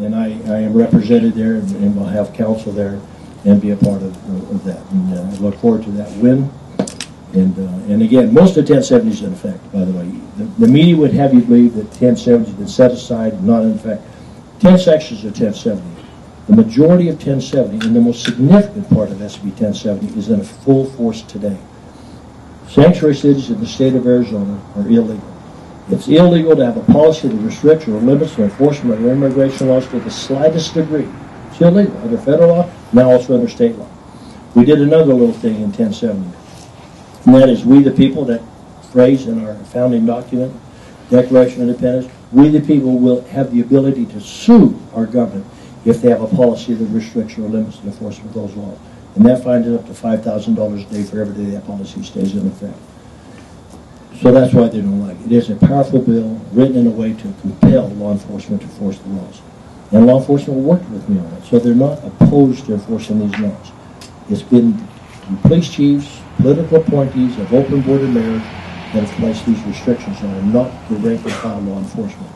and I am represented there, and will have counsel there and be a part of that. And I look forward to that win. And again, most of 1070 is in effect, by the way. The media would have you believe that 1070 has been set aside and not in effect. 10 sections of 1070. The majority of 1070, and the most significant part of SB 1070, is in full force today. Sanctuary cities in the state of Arizona are illegal. It's illegal to have a policy that restricts or limits the enforcement of immigration laws to the slightest degree. It's illegal under federal law, now also under state law. We did another little thing in 1070, and that is we the people, that phrase in our founding document, Declaration of Independence, we the people will have the ability to sue our government if they have a policy that restricts or limits the enforcement of those laws. And that fines up to $5,000 a day for every day that policy stays in effect. So that's why they don't like it. It is a powerful bill written in a way to compel law enforcement to enforce the laws. And law enforcement worked with me on it, so they're not opposed to enforcing these laws. It's been police chiefs, political appointees of open border mayors that have placed these restrictions on them, not the rank and file law enforcement.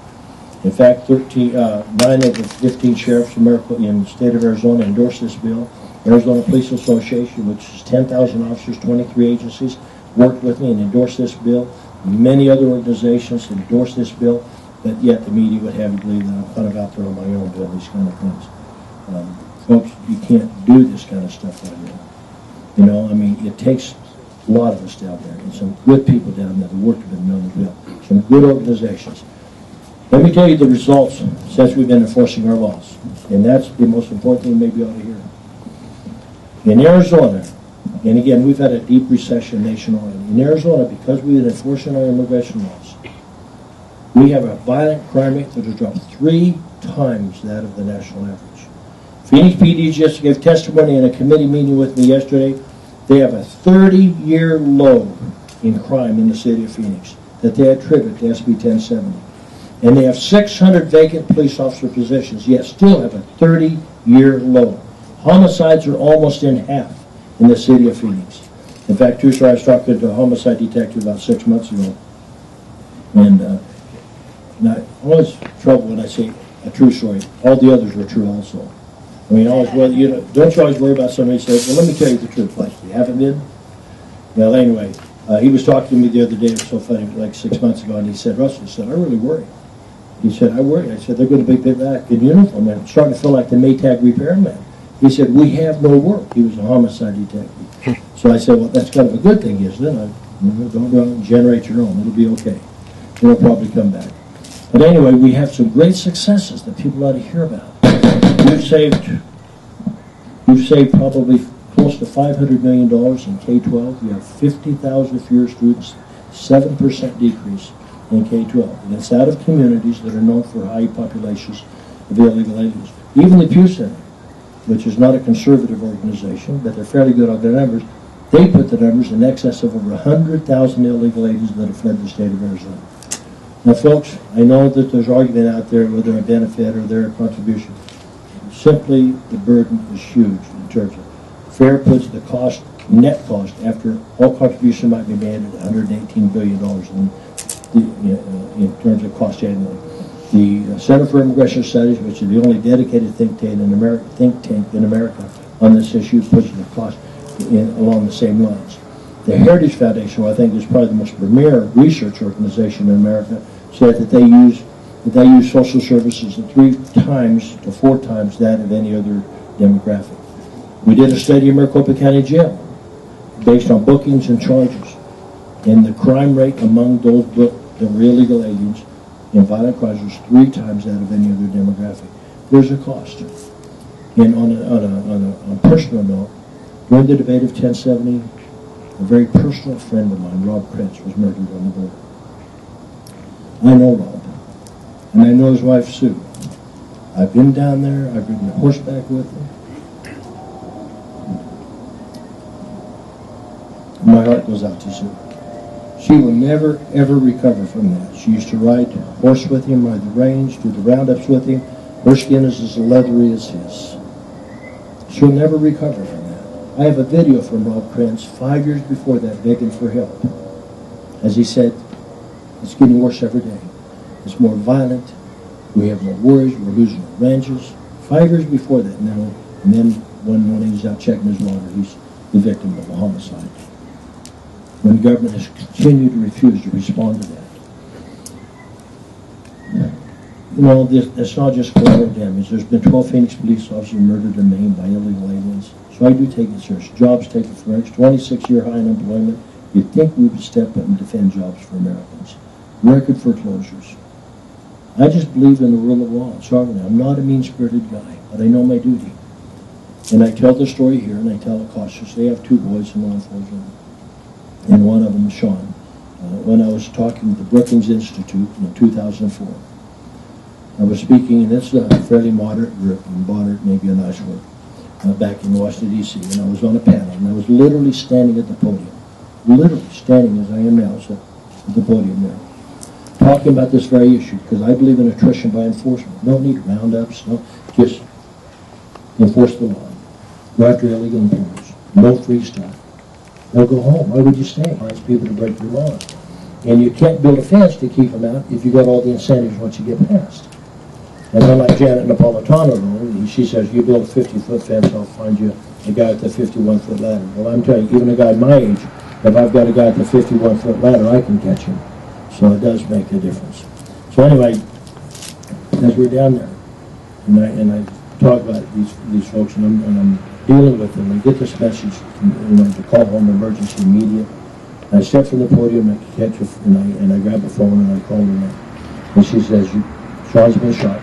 In fact, 9 of the 15 sheriffs in the state of Arizona endorsed this bill. Arizona Police Association, which is 10,000 officers, 23 agencies, worked with me and endorsed this bill. Many other organizations endorsed this bill, but yet the media would have you believe that I'm kind of out there on my own doing these kind of things. Folks, you can't do this kind of stuff right now. You know, I mean, it takes a lot of us down there, and some good people down there that worked with me on the bill. Some good organizations. Let me tell you the results since we've been enforcing our laws, and that's the most important thing maybe you ought to hear. In Arizona, and again, we've had a deep recession nationwide. In Arizona, because we've been enforcing our immigration laws, we have a violent crime rate that has dropped 3 times that of the national average. Phoenix PD just gave testimony in a committee meeting with me yesterday. They have a 30-year low in crime in the city of Phoenix that they attribute to SB 1070. And they have 600 vacant police officer positions, yet still have a 30-year low. Homicides are almost in half in the city of Phoenix. In fact, true story, I was talking to a homicide detective about 6 months ago. And I always trouble when I say a true story. All the others were true also. I mean, always, well, you know, don't you always worry about somebody saying, well, let me tell you the truth. Like, you haven't been? Well, anyway, he was talking to me the other day. It was so funny, like 6 months ago, and he said, Russell, he said, I really worry. He said, I worry. I said, they're going to be back in uniform. And I'm starting to feel like the Maytag repairman. He said, we have no work. He was a homicide detective. So I said, well, that's kind of a good thing, isn't it? Don't go out and generate your own. It'll be okay. It'll probably come back. But anyway, we have some great successes that people ought to hear about. We've saved probably close to $500 million in K-12. We have 50,000 fewer students, 7% decrease in K-12. And it's out of communities that are known for high populations of illegal aliens. Even the Pew Center, which is not a conservative organization, but they're fairly good on their numbers, they put the numbers in excess of over 100,000 illegal aliens that have fled the state of Arizona. Now, folks, I know that there's argument out there whether a benefit or their contribution. Simply, the burden is huge in terms of FAIR puts the cost, net cost, after all contribution might be made at $118 billion in terms of cost annually. The Center for Immigration Studies, which is the only dedicated think tank in America on this issue, puts the cost along the same lines. The Heritage Foundation, who I think is probably the most premier research organization in America, said that they use social services at 3 times to 4 times that of any other demographic. We did a study in Maricopa County Jail based on bookings and charges, and the crime rate among those booked that were illegal aliens in violent crimes was 3 times that of any other demographic. There's a cost. And on a personal note, during the debate of 1070, a very personal friend of mine, Rob Prince, was murdered on the border. I know Rob, and I know his wife Sue. I've been down there. I've ridden horseback with them. My heart goes out to Sue. She will never, ever recover from that. She used to ride horse with him, ride the range, do the roundups with him. Her skin is as leathery as his. She'll never recover from that. I have a video from Rob Prince 5 years before that begging for help. As he said, it's getting worse every day. It's more violent. We have no worries. We're losing our ranches. 5 years before that now, and then when he was out checking his water, he's the victim of a homicide. When the government has continued to refuse to respond to that. You know, it's not just collateral damage. There's been 12 Phoenix police officers murdered and maimed by illegal aliens. So I do take it serious. Jobs taken from Americans, 26-year high unemployment. You'd think we would step up and defend jobs for Americans. Record foreclosures. I just believe in the rule of law. Sorry, I'm not a mean-spirited guy, but I know my duty. And I tell the story here, and I tell it cautiously. I have 2 boys in law enforcement, and one of them is Sean. When I was talking with the Brookings Institute in 2004, I was speaking, and it's a fairly moderate group, and moderate may be a nice word, back in Washington, D.C., and I was on a panel, and I was literally standing at the podium, literally standing as I am now, so at the podium there, talking about this very issue, because I believe in attrition by enforcement. No need roundups, no, just enforce the law. Go after illegal employers. No free stuff. They'll go home. Why would you stay? Finds people to break your laws. And you can't build a fence to keep them out if you got all the incentives once you get past. And unlike Janet Napolitano, though, she says, you build a 50-foot fence, I'll find you a guy with a 51-foot ladder. Well, I'm telling you, even a guy my age, if I've got a guy with a 51-foot ladder, I can catch him. So it does make a difference. So anyway, as we're down there, and I talk about these folks, and I'm dealing with them, and get this message, to call home emergency immediate. I step from the podium, and I catch and I grab a phone, and I call her up. And she says, Sean's been shot,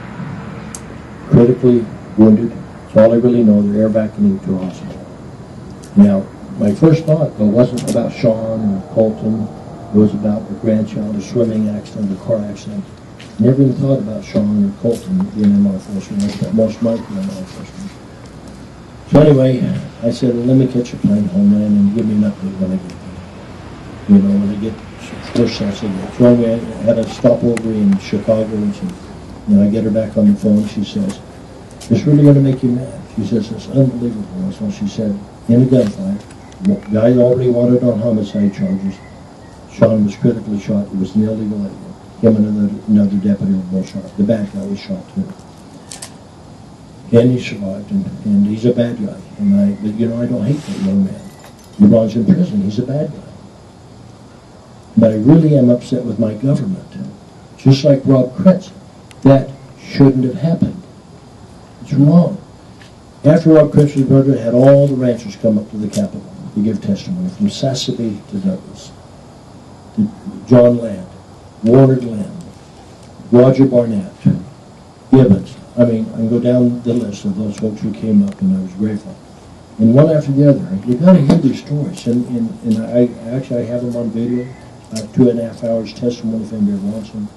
critically wounded. That's all I really know. They're air vacuuming to a hospital. Now, my first thought, though, wasn't about Sean or Colton. It was about a grandchild, a swimming accident, a car accident. Never even thought about Sean or Colton being in law enforcement. I thought most might be in law enforcement. So anyway, I said, well, let me catch a plane homeland and give me an update when I get there. When I get first sense of it. So anyway, I had a stopover in Chicago, and I get her back on the phone. She says, it's really going to make you mad. She says, it's unbelievable. So she said, in a gunfight, the guy already wanted on homicide charges. Sean was critically shot. It was an illegal alien. Him and another deputy were both shot. The bad guy was shot too. And he survived, and he's a bad guy. But I don't hate that young man. He belongs in prison. He's a bad guy. But I really am upset with my government. Just like Rob Kretz, that shouldn't have happened. It's wrong. After Rob Kretz was murdered, I had all the ranchers come up to the Capitol to give testimony, from Sassabee to Douglas, to John Land, Warner Glenn, Roger Barnett, Gibbons. I can go down the list of those folks who came up, and I was grateful. And one after the other, you got to hear these stories. And I have them on video, 2.5 hours testimony if anybody wants them.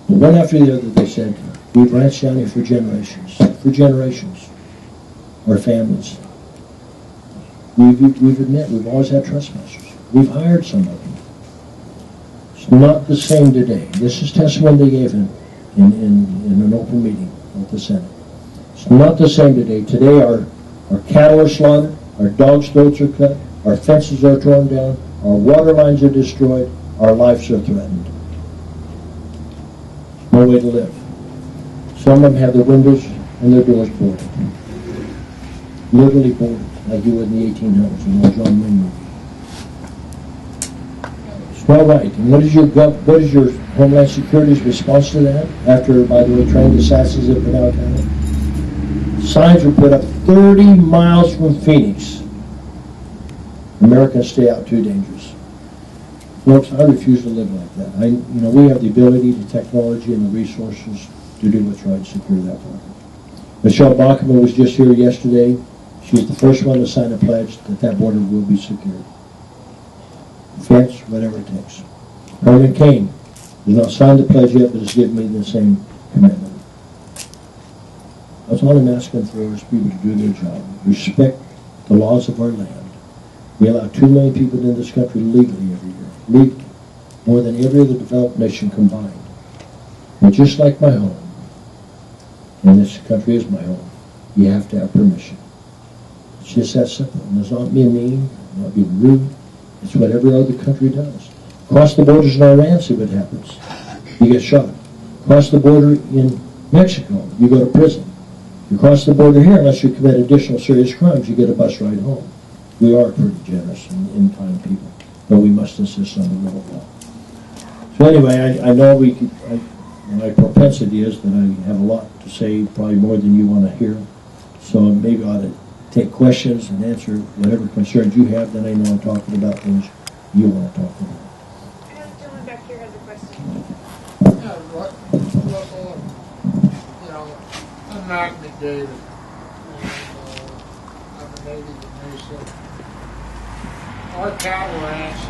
But one after the other, they said, we've ranched down here for generations. For generations. Our families. We've admitted, we've always had trespassers. We've hired some of them. It's not the same today. This is testimony they gave in an open meeting at the Senate. It's not the same today. Today our cattle are slaughtered, our dogs' throats are cut, our fences are torn down, our water lines are destroyed, our lives are threatened. No way to live. Some of them have their windows and their doors boarded. Literally boarded, like you would in the 1800s in the John Wayne movie. It's not right. And what is your Homeland Security's response to that? After, by the way, trained assassins at Pinal County, signs were put up 30 miles from Phoenix. Americans stay out, too dangerous. Folks, I refuse to live like that. We have the ability, the technology, and the resources to do what's right and secure that border. Michelle Bachmann was just here yesterday. She's the first one to sign a pledge that border will be secured. Fence, whatever it takes. Herman Cain has not signed the pledge yet, but has given me the same commitment. That's all I'm asking for, is people to do their job. Respect the laws of our land. We allow 2 million people in this country legally every year. Legally. More than every other developed nation combined. And just like my home, and this country is my home, you have to have permission. It's just that simple. And it's not being mean, not being rude. It's what every other country does. Cross the borders in Iran, see what happens. You get shot. Cross the border in Mexico, you go to prison. You cross the border here, unless you commit additional serious crimes, you get a bus ride home. We are pretty generous and kind people, but we must insist on the rule of law. So anyway, I know my propensity is that I have a lot to say, probably more than you want to hear. So maybe I ought to take questions and answer whatever concerns you have. Then I know I'm talking about things you want to talk about. I have a gentleman back here has a question. Yeah, Russell, you know, I'm Matt McDavid, and I'm a native of Mesa. Our cattle ranch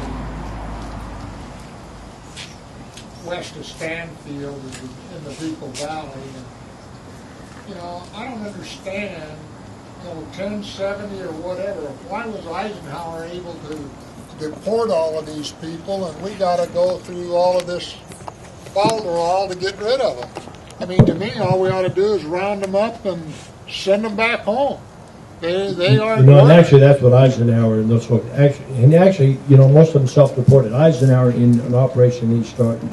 west of Stanfield is in the Beagle Valley. And, you know, I don't understand, 1070 or whatever, why was Eisenhower able to deport all of these people and we got to go through all of this falderall to get rid of them? I mean, to me, all we ought to do is round them up and send them back home. They are. And actually, that's what Eisenhower and those folks actually, most of them self-reported. Eisenhower, in an operation he started,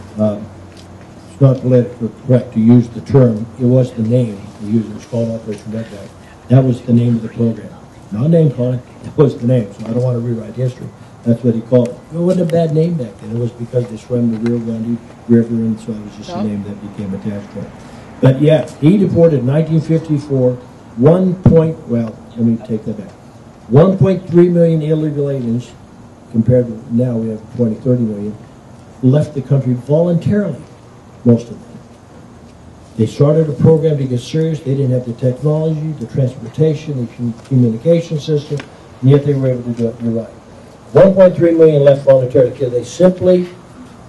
it's not politically correct to use the term. It was the name he used. It was called Operation Red Dot. That was the name of the program. Not name calling. It was the name. So I don't want to rewrite history. That's what he called it. It wasn't a bad name back then. It was because they swam the Rio Grande River, and so it was just a name that became attached to it. But yeah, he deported in 1954. 1.3 million illegal aliens, compared to now we have 30 million, left the country voluntarily, most of them. They started a program to get serious. They didn't have the technology, the transportation, the communication system, and yet they were able to do it. You're right. 1.3 million left voluntarily because they simply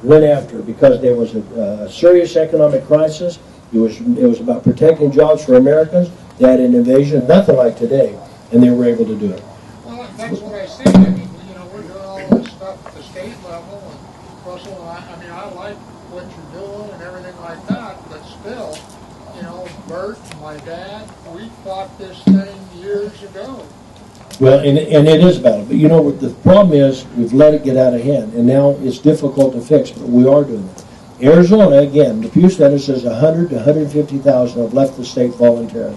went after it because there was a serious economic crisis. It was about protecting jobs for Americans. They had an invasion, nothing like today, and they were able to do it. Well, that's what I said. I mean, we're doing all this stuff at the state level, and Russell, I like what you're doing and everything like that, but still, Bert, my dad, we fought this thing years ago. Well, and it is about it. But the problem is we've let it get out of hand, and now it's difficult to fix, but we are doing it. Arizona, again, the Pew Center says 100 to 150,000 have left the state voluntarily.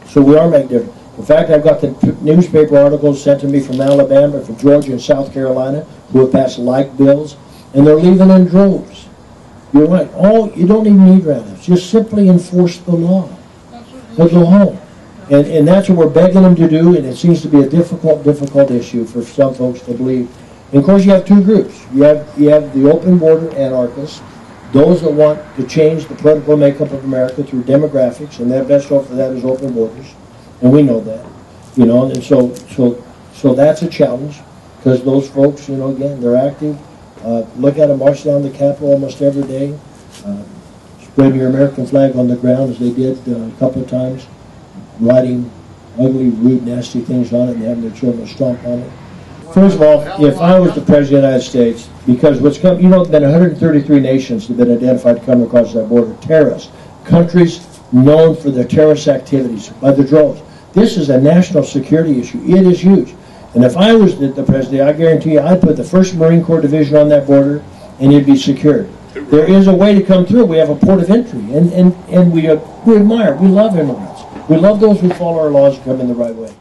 So we are making difference. In fact, I've got the newspaper articles sent to me from Alabama, from Georgia, and South Carolina, who have passed like bills, and they're leaving in droves. You're right. You don't even need roundups. Just simply enforce the law. They'll go home. And that's what we're begging them to do, and it seems to be a difficult issue for some folks to believe. And of course, you have two groups. You have the open border anarchists, those that want to change the political makeup of America through demographics, and their best hope for that is open borders, and we know that, and so that's a challenge, because those folks, again, they're active. Look at them march down the Capitol almost every day, spreading your American flag on the ground as they did a couple of times, writing ugly, rude, nasty things on it and having their children stomp on it. First of all, if I was the President of the United States, because what's come, there have been 133 nations that have been identified to come across that border, terrorists, countries known for their terrorist activities by the droves. This is a national security issue. It is huge. And if I was the President, I guarantee you I'd put the 1st Marine Corps Division on that border and it'd be secured. There is a way to come through. We have a port of entry, and we admire, we love immigrants. We love those who follow our laws and come in the right way.